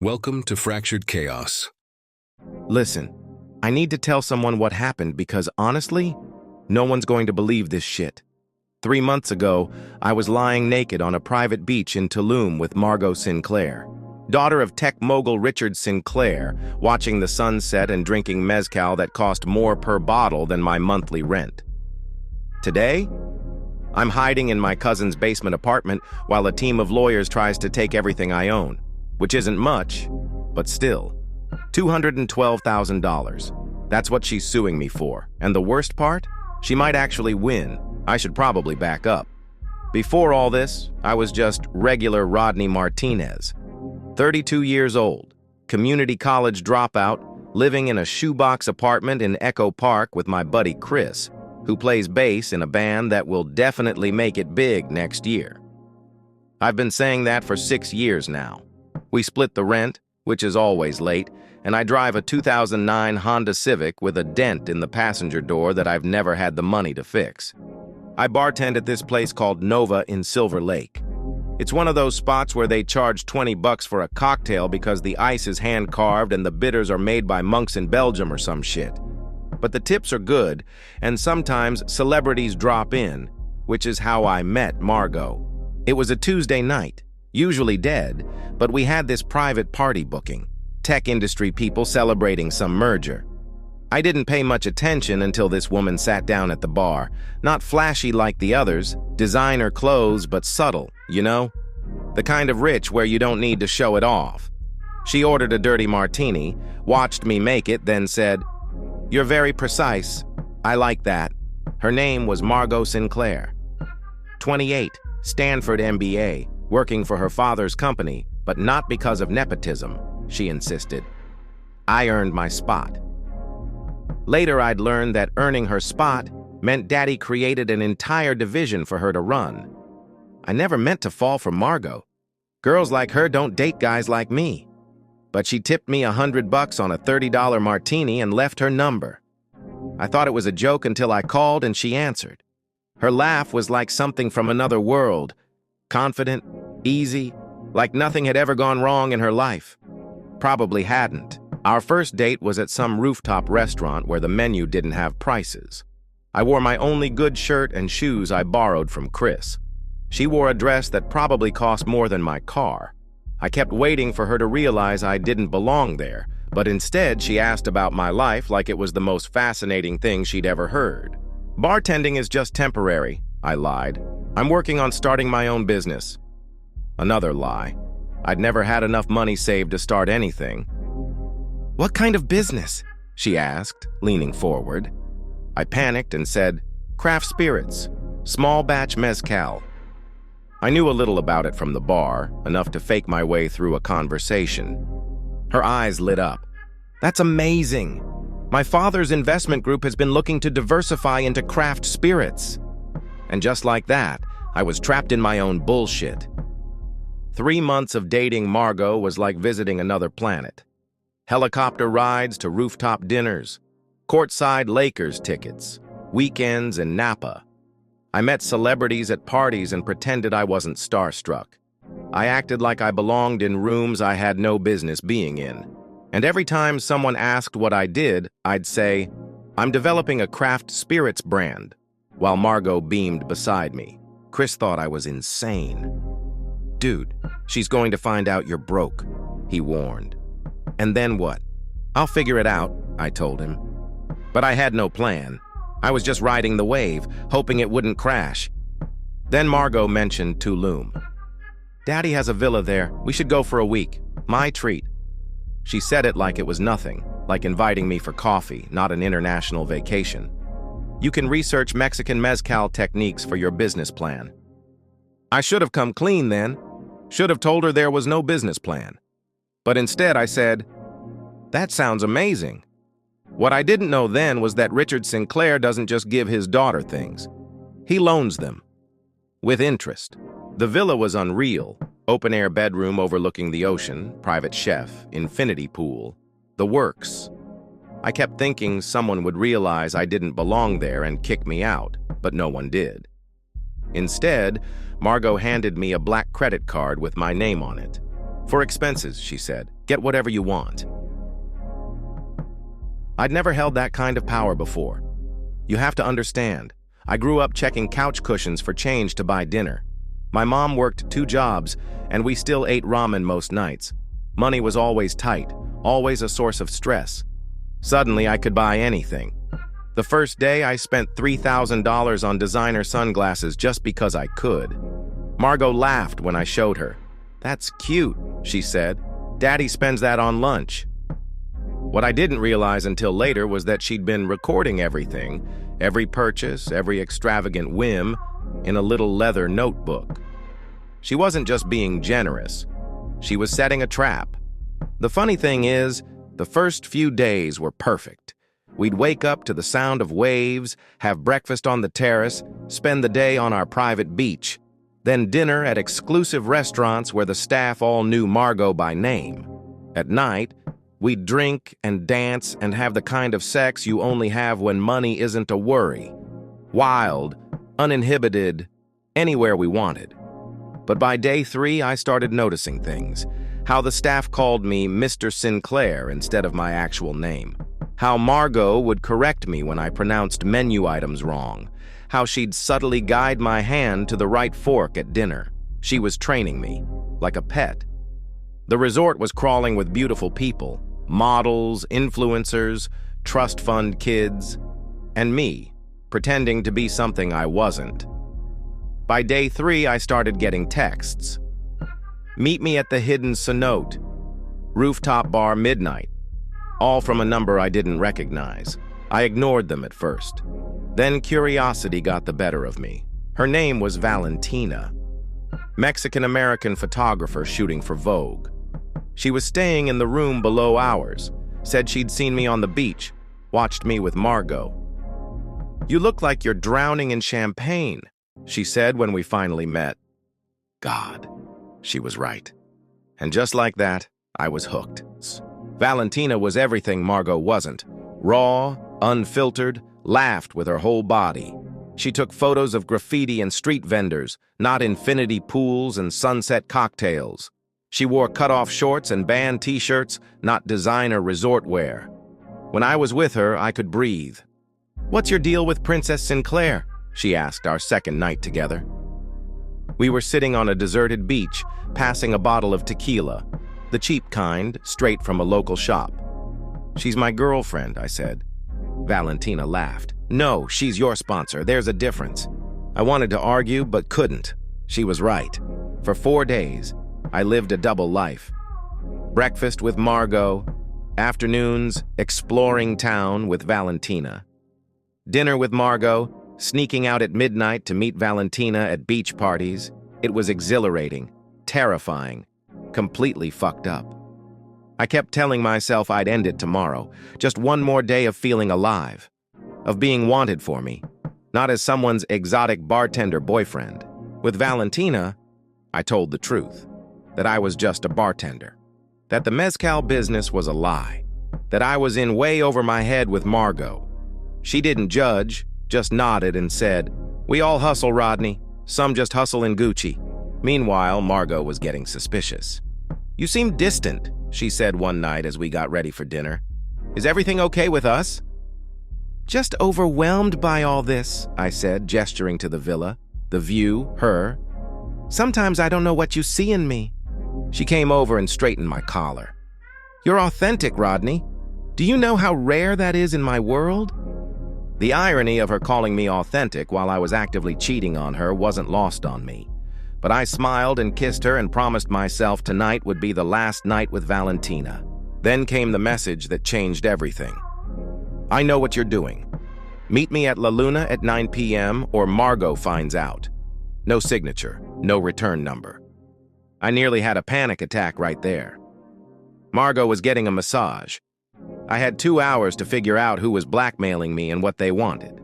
Welcome to Fractured Chaos. Listen, I need to tell someone what happened because honestly, no one's going to believe this shit. 3 months ago, I was lying naked on a private beach in Tulum with Margot Sinclair, daughter of tech mogul Richard Sinclair, watching the sunset and drinking mezcal that cost more per bottle than my monthly rent. Today, I'm hiding in my cousin's basement apartment while a team of lawyers tries to take everything I own, which isn't much, but still. $212,000. That's what she's suing me for. And the worst part? She might actually win. I should probably back up. Before all this, I was just regular Rodney Martinez. 32 years old, community college dropout, living in a shoebox apartment in Echo Park with my buddy Chris, who plays bass in a band that will definitely make it big next year. I've been saying that for 6 years now. We split the rent, which is always late, and I drive a 2009 Honda Civic with a dent in the passenger door that I've never had the money to fix. I bartend at this place called Nova in Silver Lake. It's one of those spots where they charge $20 for a cocktail because the ice is hand-carved and the bitters are made by monks in Belgium or some shit. But the tips are good, and sometimes celebrities drop in, which is how I met Margot. It was a Tuesday night, usually dead, but we had this private party booking. Tech industry people celebrating some merger. I didn't pay much attention until this woman sat down at the bar. Not flashy like the others, designer clothes, but subtle, you know? The kind of rich where you don't need to show it off. She ordered a dirty martini, watched me make it, then said, "You're very precise. I like that." Her name was Margot Sinclair. 28, Stanford MBA, working for her father's company, but not because of nepotism, she insisted. I earned my spot. Later, I'd learned that earning her spot meant Daddy created an entire division for her to run. I never meant to fall for Margot. Girls like her don't date guys like me. But she tipped me $100 on a $30 martini and left her number. I thought it was a joke until I called and she answered. Her laugh was like something from another world, confident, easy, like nothing had ever gone wrong in her life. Probably hadn't. Our first date was at some rooftop restaurant where the menu didn't have prices. I wore my only good shirt and shoes I borrowed from Chris. She wore a dress that probably cost more than my car. I kept waiting for her to realize I didn't belong there, but instead she asked about my life like it was the most fascinating thing she'd ever heard. "Bartending is just temporary," I lied. "I'm working on starting my own business." Another lie. I'd never had enough money saved to start anything. "What kind of business?" she asked, leaning forward. I panicked and said, "Craft spirits, small batch mezcal." I knew a little about it from the bar, enough to fake my way through a conversation. Her eyes lit up. "That's amazing. My father's investment group has been looking to diversify into craft spirits." And just like that, I was trapped in my own bullshit. 3 months of dating Margot was like visiting another planet. Helicopter rides to rooftop dinners, courtside Lakers tickets, weekends in Napa. I met celebrities at parties and pretended I wasn't starstruck. I acted like I belonged in rooms I had no business being in. And every time someone asked what I did, I'd say, "I'm developing a craft spirits brand," while Margot beamed beside me. Chris thought I was insane. "Dude, she's going to find out you're broke," he warned. "And then what?" "I'll figure it out," I told him. But I had no plan. I was just riding the wave, hoping it wouldn't crash. Then Margot mentioned Tulum. "Daddy has a villa there. We should go for a week. My treat." She said it like it was nothing, like inviting me for coffee, not an international vacation. "You can research Mexican mezcal techniques for your business plan." I should have come clean then. Should have told her there was no business plan. But instead I said, "That sounds amazing." What I didn't know then was that Richard Sinclair doesn't just give his daughter things. He loans them. With interest. The villa was unreal. Open-air bedroom overlooking the ocean, private chef, infinity pool. The works. I kept thinking someone would realize I didn't belong there and kick me out, but no one did. Instead, Margot handed me a black credit card with my name on it. For expenses, she said. Get whatever you want. I'd never held that kind of power before. You have to understand, I grew up checking couch cushions for change to buy dinner. My mom worked 2 jobs, and we still ate ramen most nights. Money was always tight, always a source of stress. Suddenly, I could buy anything. The first day, I spent $3,000 on designer sunglasses just because I could. Margot laughed when I showed her. "That's cute," she said. "Daddy spends that on lunch." What I didn't realize until later was that she'd been recording everything, every purchase, every extravagant whim, in a little leather notebook. She wasn't just being generous. She was setting a trap. The funny thing is, the first few days were perfect. We'd wake up to the sound of waves, have breakfast on the terrace, spend the day on our private beach, then dinner at exclusive restaurants where the staff all knew Margot by name. At night, we'd drink and dance and have the kind of sex you only have when money isn't a worry. Wild, uninhibited, anywhere we wanted. But by day 3, I started noticing things. How the staff called me Mr. Sinclair instead of my actual name. How Margot would correct me when I pronounced menu items wrong. How she'd subtly guide my hand to the right fork at dinner. She was training me, like a pet. The resort was crawling with beautiful people, models, influencers, trust fund kids, and me, pretending to be something I wasn't. By day 3, I started getting texts. "Meet me at the hidden cenote. Rooftop bar midnight." All from a number I didn't recognize. I ignored them at first. Then curiosity got the better of me. Her name was Valentina. Mexican-American photographer shooting for Vogue. She was staying in the room below ours, said she'd seen me on the beach, watched me with Margot. "You look like you're drowning in champagne," she said when we finally met. God, she was right. And just like that, I was hooked. Valentina was everything Margot wasn't. Raw, unfiltered, laughed with her whole body. She took photos of graffiti and street vendors, not infinity pools and sunset cocktails. She wore cut-off shorts and band t-shirts, not designer resort wear. When I was with her, I could breathe. "What's your deal with Princess Sinclair?" she asked our second night together. We were sitting on a deserted beach, passing a bottle of tequila, the cheap kind, straight from a local shop. "She's my girlfriend," I said. Valentina laughed. "No, she's your sponsor. There's a difference." I wanted to argue, but couldn't. She was right. For 4 days, I lived a double life. Breakfast with Margot, afternoons exploring town with Valentina. Dinner with Margot, sneaking out at midnight to meet Valentina at beach parties. It was exhilarating, terrifying, completely fucked up. I kept telling myself I'd end it tomorrow, just one more day of feeling alive, of being wanted for me, not as someone's exotic bartender boyfriend. With Valentina, I told the truth, that I was just a bartender, that the mezcal business was a lie, that I was in way over my head with Margot. She didn't judge, just nodded and said, "We all hustle, Rodney. Some just hustle in Gucci." Meanwhile, Margot was getting suspicious. "You seem distant," she said one night as we got ready for dinner. "Is everything okay with us?" "Just overwhelmed by all this," I said, gesturing to the villa, the view, her. "Sometimes I don't know what you see in me." She came over and straightened my collar. "You're authentic, Rodney. Do you know how rare that is in my world?" The irony of her calling me authentic while I was actively cheating on her wasn't lost on me. But I smiled and kissed her and promised myself tonight would be the last night with Valentina. Then came the message that changed everything. "I know what you're doing. Meet me at La Luna at 9 p.m. or Margot finds out." No signature, no return number. I nearly had a panic attack right there. Margot was getting a massage. I had 2 hours to figure out who was blackmailing me and what they wanted.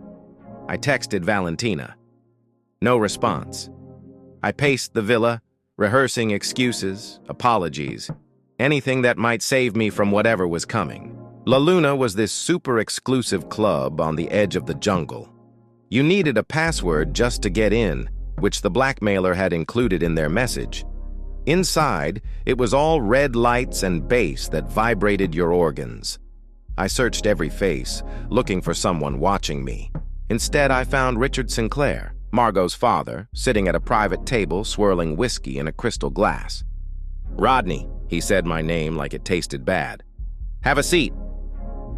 I texted Valentina. No response. I paced the villa, rehearsing excuses, apologies, anything that might save me from whatever was coming. La Luna was this super exclusive club on the edge of the jungle. You needed a password just to get in, which the blackmailer had included in their message. Inside, it was all red lights and bass that vibrated your organs. I searched every face, looking for someone watching me. Instead, I found Richard Sinclair, Margot's father, sitting at a private table swirling whiskey in a crystal glass. "Rodney," he said my name like it tasted bad. "Have a seat."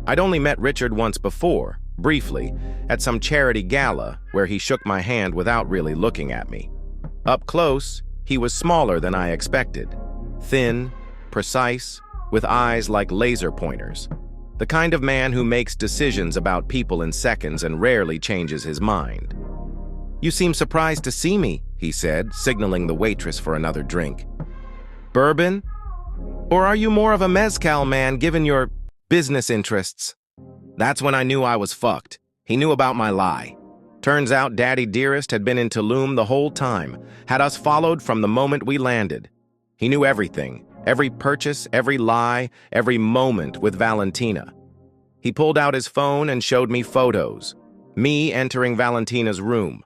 I'd only met Richard once before, briefly, at some charity gala where he shook my hand without really looking at me. Up close, he was smaller than I expected. Thin, precise, with eyes like laser pointers. The kind of man who makes decisions about people in seconds and rarely changes his mind. "You seem surprised to see me," he said, signaling the waitress for another drink. "Bourbon? Or are you more of a mezcal man given your business interests?" That's when I knew I was fucked. He knew about my lie. Turns out Daddy Dearest had been in Tulum the whole time, had us followed from the moment we landed. He knew everything, every purchase, every lie, every moment with Valentina. He pulled out his phone and showed me photos. Me entering Valentina's room.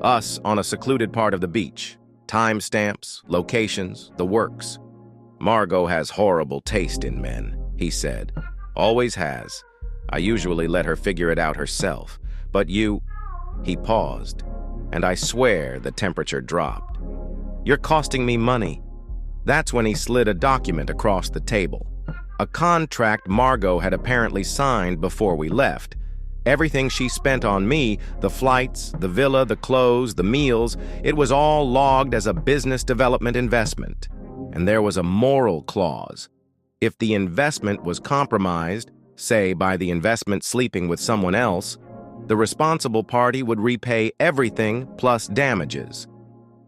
Us on a secluded part of the beach. Timestamps, locations, the works. "Margot has horrible taste in men," he said. "Always has. I usually let her figure it out herself. But you..." He paused, and I swear the temperature dropped. "You're costing me money." That's when he slid a document across the table. A contract Margot had apparently signed before we left. Everything she spent on me, the flights, the villa, the clothes, the meals, it was all logged as a business development investment. And there was a moral clause. If the investment was compromised, say by the investment sleeping with someone else, the responsible party would repay everything plus damages.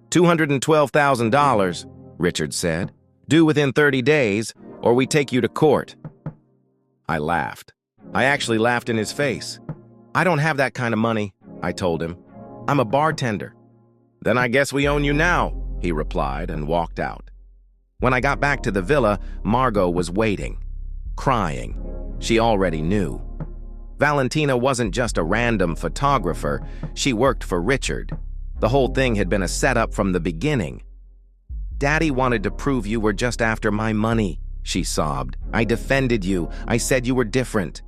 $212,000, Richard said, "due within 30 days, or we take you to court." I laughed. I actually laughed in his face. "I don't have that kind of money," I told him. "I'm a bartender." "Then I guess we own you now," he replied and walked out. When I got back to the villa, Margot was waiting, crying. She already knew. Valentina wasn't just a random photographer, she worked for Richard. The whole thing had been a setup from the beginning. "Daddy wanted to prove you were just after my money," she sobbed. "I defended you. I said you were different."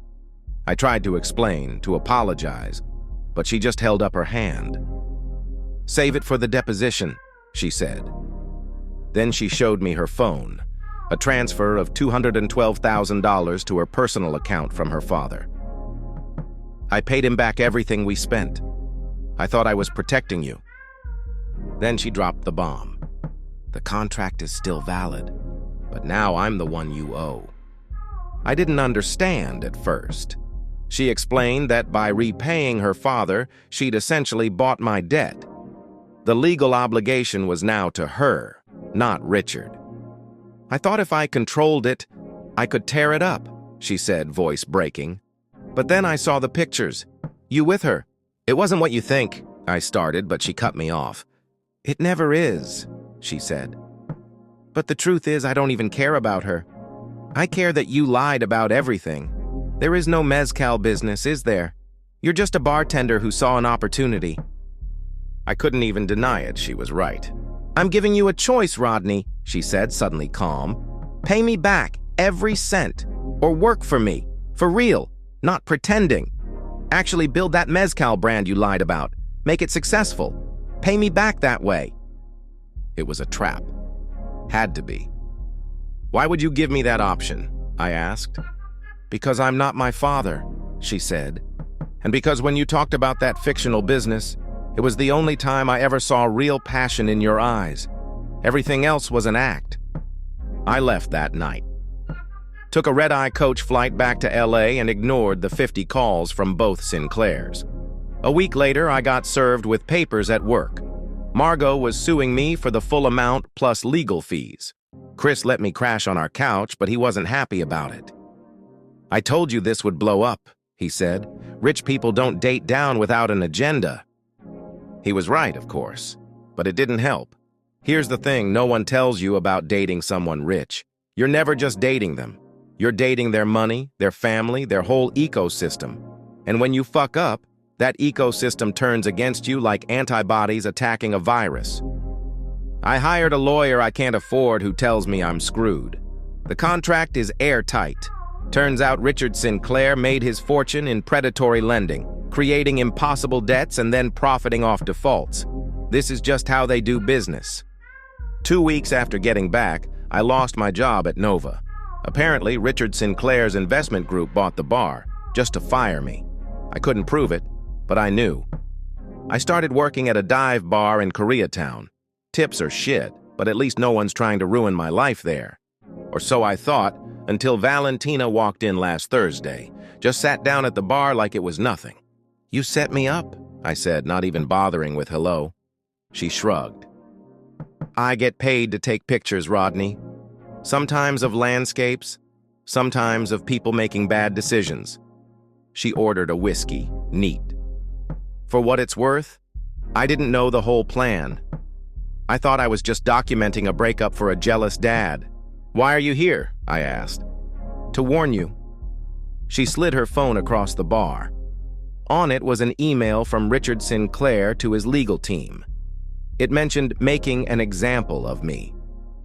I tried to explain, to apologize, but she just held up her hand. "Save it for the deposition," she said. Then she showed me her phone, a transfer of $212,000 to her personal account from her father. "I paid him back everything we spent. I thought I was protecting you." Then she dropped the bomb. "The contract is still valid, but now I'm the one you owe." I didn't understand at first. She explained that by repaying her father, she'd essentially bought my debt. The legal obligation was now to her, not Richard. "I thought if I controlled it, I could tear it up," she said, voice breaking. "But then I saw the pictures. You with her." "It wasn't what you think," I started, but she cut me off. "It never is," she said. "But the truth is I don't even care about her. I care that you lied about everything. There is no mezcal business, is there? You're just a bartender who saw an opportunity." I couldn't even deny it, she was right. "I'm giving you a choice, Rodney," she said, suddenly calm. "Pay me back, every cent. Or work for me, for real, not pretending. Actually build that mezcal brand you lied about. Make it successful. Pay me back that way." It was a trap. Had to be. "Why would you give me that option?" I asked. "Because I'm not my father," she said. "And because when you talked about that fictional business, it was the only time I ever saw real passion in your eyes. Everything else was an act." I left that night. Took a red-eye coach flight back to LA and ignored the 50 calls from both Sinclairs. A week later, I got served with papers at work. Margot was suing me for the full amount plus legal fees. Chris let me crash on our couch, but he wasn't happy about it. "I told you this would blow up," he said. "Rich people don't date down without an agenda." He was right, of course, but it didn't help. Here's the thing no one tells you about dating someone rich. You're never just dating them. You're dating their money, their family, their whole ecosystem. And when you fuck up, that ecosystem turns against you like antibodies attacking a virus. I hired a lawyer I can't afford who tells me I'm screwed. The contract is airtight. Turns out Richard Sinclair made his fortune in predatory lending, creating impossible debts and then profiting off defaults. This is just how they do business. 2 weeks after getting back, I lost my job at Nova. Apparently, Richard Sinclair's investment group bought the bar, just to fire me. I couldn't prove it, but I knew. I started working at a dive bar in Koreatown. Tips are shit, but at least no one's trying to ruin my life there. Or so I thought, until Valentina walked in last Thursday. Just sat down at the bar like it was nothing. "You set me up," I said, not even bothering with hello. She shrugged. "I get paid to take pictures, Rodney. Sometimes of landscapes, sometimes of people making bad decisions." She ordered a whiskey, neat. For what it's worth, I didn't know the whole plan. I thought I was just documenting a breakup for a jealous dad. "Why are you here?" I asked. "To warn you." She slid her phone across the bar. On it was an email from Richard Sinclair to his legal team. It mentioned making an example of me,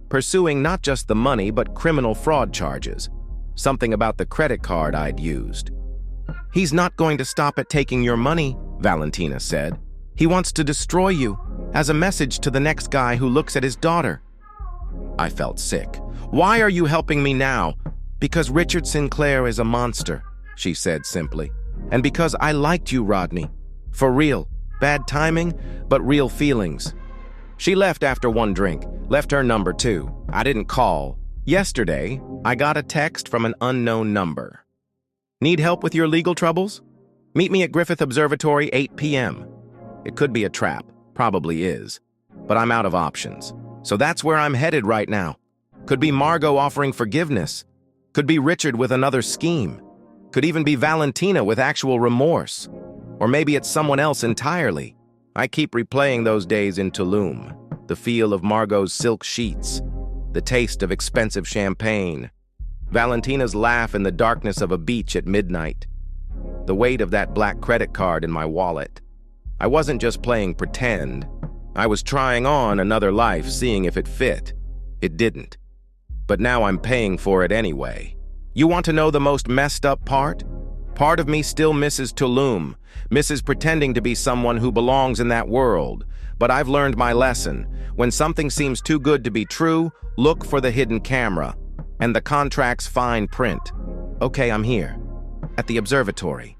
pursuing not just the money but criminal fraud charges, something about the credit card I'd used. "He's not going to stop at taking your money," Valentina said. "He wants to destroy you, as a message to the next guy who looks at his daughter." I felt sick. "Why are you helping me now?" "Because Richard Sinclair is a monster," she said simply. "And because I liked you, Rodney. For real. Bad timing, but real feelings." She left after one drink, left her number too. I didn't call. Yesterday, I got a text from an unknown number. "Need help with your legal troubles? Meet me at Griffith Observatory, 8 p.m. It could be a trap, probably is, but I'm out of options. So that's where I'm headed right now. Could be Margot offering forgiveness. Could be Richard with another scheme. Could even be Valentina with actual remorse. Or maybe it's someone else entirely. I keep replaying those days in Tulum, the feel of Margot's silk sheets, the taste of expensive champagne, Valentina's laugh in the darkness of a beach at midnight, the weight of that black credit card in my wallet. I wasn't just playing pretend. I was trying on another life, seeing if it fit. It didn't. But now I'm paying for it anyway. You want to know the most messed up part? Part of me still misses Tulum, misses pretending to be someone who belongs in that world. But I've learned my lesson. When something seems too good to be true, look for the hidden camera and the contract's fine print. Okay, I'm here, at the observatory.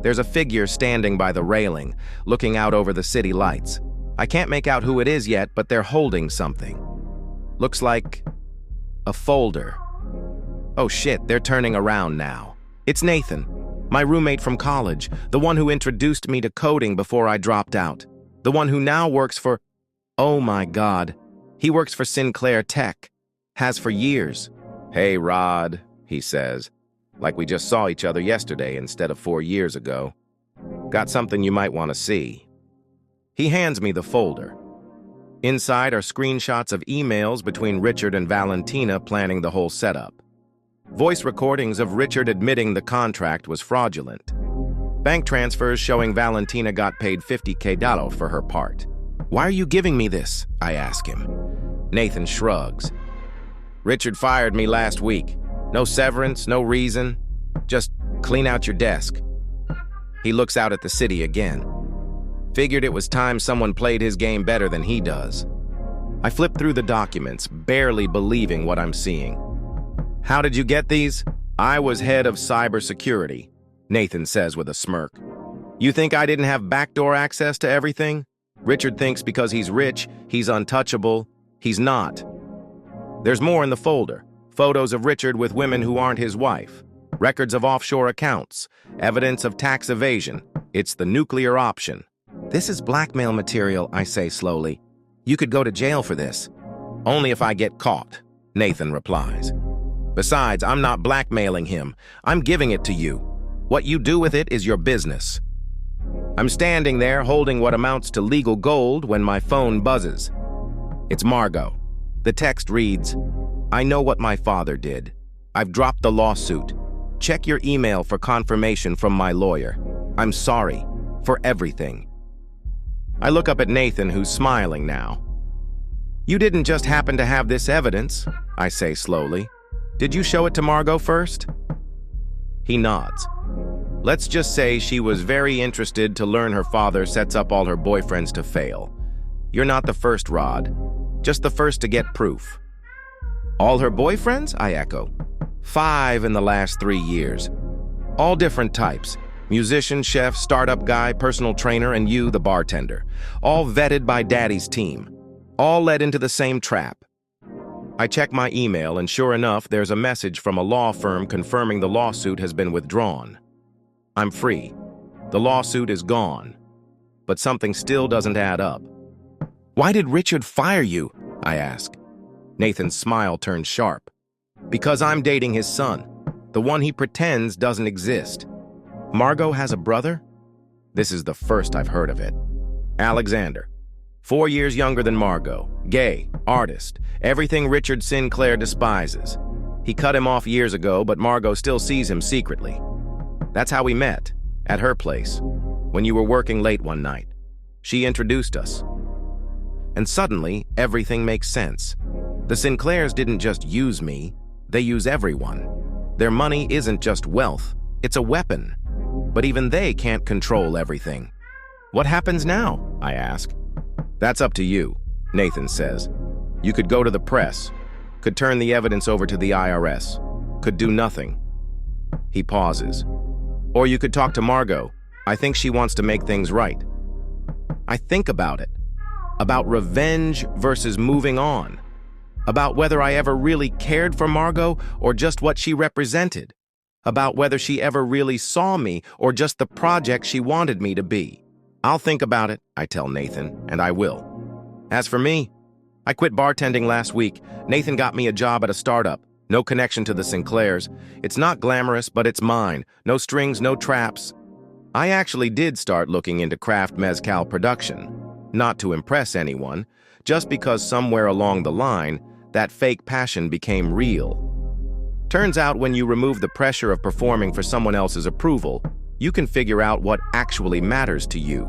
There's a figure standing by the railing, looking out over the city lights. I can't make out who it is yet, but they're holding something. Looks like a folder. Oh shit, they're turning around now. It's Nathan, my roommate from college, the one who introduced me to coding before I dropped out. The one who now works for... Oh my God. He works for Sinclair Tech. Has for years. "Hey, Rod," he says, like we just saw each other yesterday instead of 4 years ago. "Got something you might want to see." He hands me the folder. Inside are screenshots of emails between Richard and Valentina planning the whole setup. Voice recordings of Richard admitting the contract was fraudulent. Bank transfers showing Valentina got paid $50K for her part. "Why are you giving me this?" I ask him. Nathan shrugs. "Richard fired me last week. No severance, no reason. Just clean out your desk." He looks out at the city again. Figured it was time someone played his game better than he does. I flip through the documents, barely believing what I'm seeing. "How did you get these?" "I was head of cybersecurity," Nathan says with a smirk. "You think I didn't have backdoor access to everything? Richard thinks because he's rich, he's untouchable. He's not. There's more in the folder. Photos of Richard with women who aren't his wife. Records of offshore accounts. Evidence of tax evasion. It's the nuclear option." "This is blackmail material," I say slowly. "You could go to jail for this." "Only if I get caught," Nathan replies. "Besides, I'm not blackmailing him. I'm giving it to you. What you do with it is your business." I'm standing there holding what amounts to legal gold when my phone buzzes. It's Margot. The text reads, "I know what my father did. I've dropped the lawsuit. Check your email for confirmation from my lawyer. I'm sorry for everything." I look up at Nathan, who's smiling now. You didn't just happen to have this evidence, I say slowly. Did you show it to Margot first? He nods. Let's just say she was very interested to learn her father sets up all her boyfriends to fail. You're not the first, Rod. Just the first to get proof. All her boyfriends? I echo. 5 in the last 3 years. All different types. Musician, chef, startup guy, personal trainer, and you, the bartender. All vetted by Daddy's team. All led into the same trap. I check my email, and sure enough, there's a message from a law firm confirming the lawsuit has been withdrawn. I'm free. The lawsuit is gone. But something still doesn't add up. Why did Richard fire you? I ask. Nathan's smile turns sharp. Because I'm dating his son, the one he pretends doesn't exist. Margot has a brother? This is the first I've heard of it. Alexander. 4 years younger than Margot. Gay, artist, everything Richard Sinclair despises. He cut him off years ago, but Margot still sees him secretly. That's how we met, at her place, when you were working late one night. She introduced us. And suddenly, everything makes sense. The Sinclairs didn't just use me, they use everyone. Their money isn't just wealth, it's a weapon. But even they can't control everything. What happens now? I ask. That's up to you, Nathan says. You could go to the press, could turn the evidence over to the IRS, could do nothing. He pauses. Or you could talk to Margot. I think she wants to make things right. I think about it. About revenge versus moving on. About whether I ever really cared for Margot or just what she represented. About whether she ever really saw me or just the project she wanted me to be. I'll think about it, I tell Nathan, and I will. As for me, I quit bartending last week. Nathan got me a job at a startup. No connection to the Sinclairs. It's not glamorous, but it's mine. No strings, no traps. I actually did start looking into craft mezcal production. Not to impress anyone, just because somewhere along the line, that fake passion became real. Turns out when you remove the pressure of performing for someone else's approval, you can figure out what actually matters to you.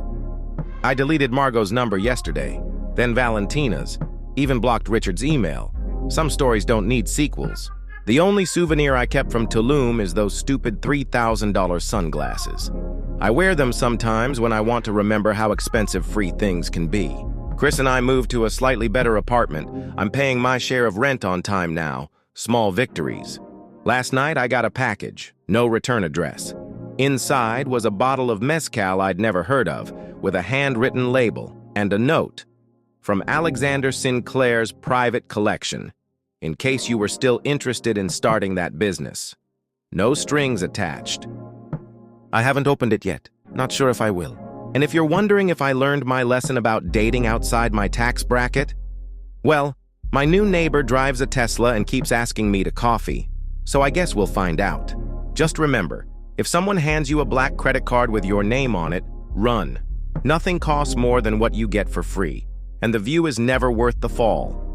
I deleted Margot's number yesterday, then Valentina's, even blocked Richard's email. Some stories don't need sequels. The only souvenir I kept from Tulum is those stupid $3,000 sunglasses. I wear them sometimes when I want to remember how expensive free things can be. Chris and I moved to a slightly better apartment. I'm paying my share of rent on time now. Small victories. Last night I got a package, no return address. Inside was a bottle of mezcal I'd never heard of, with a handwritten label and a note. From Alexander Sinclair's private collection, in case you were still interested in starting that business. No strings attached. I haven't opened it yet, not sure if I will. And if you're wondering if I learned my lesson about dating outside my tax bracket, well, my new neighbor drives a Tesla and keeps asking me to coffee, so I guess we'll find out. Just remember, if someone hands you a black credit card with your name on it, run. Nothing costs more than what you get for free, and the view is never worth the fall.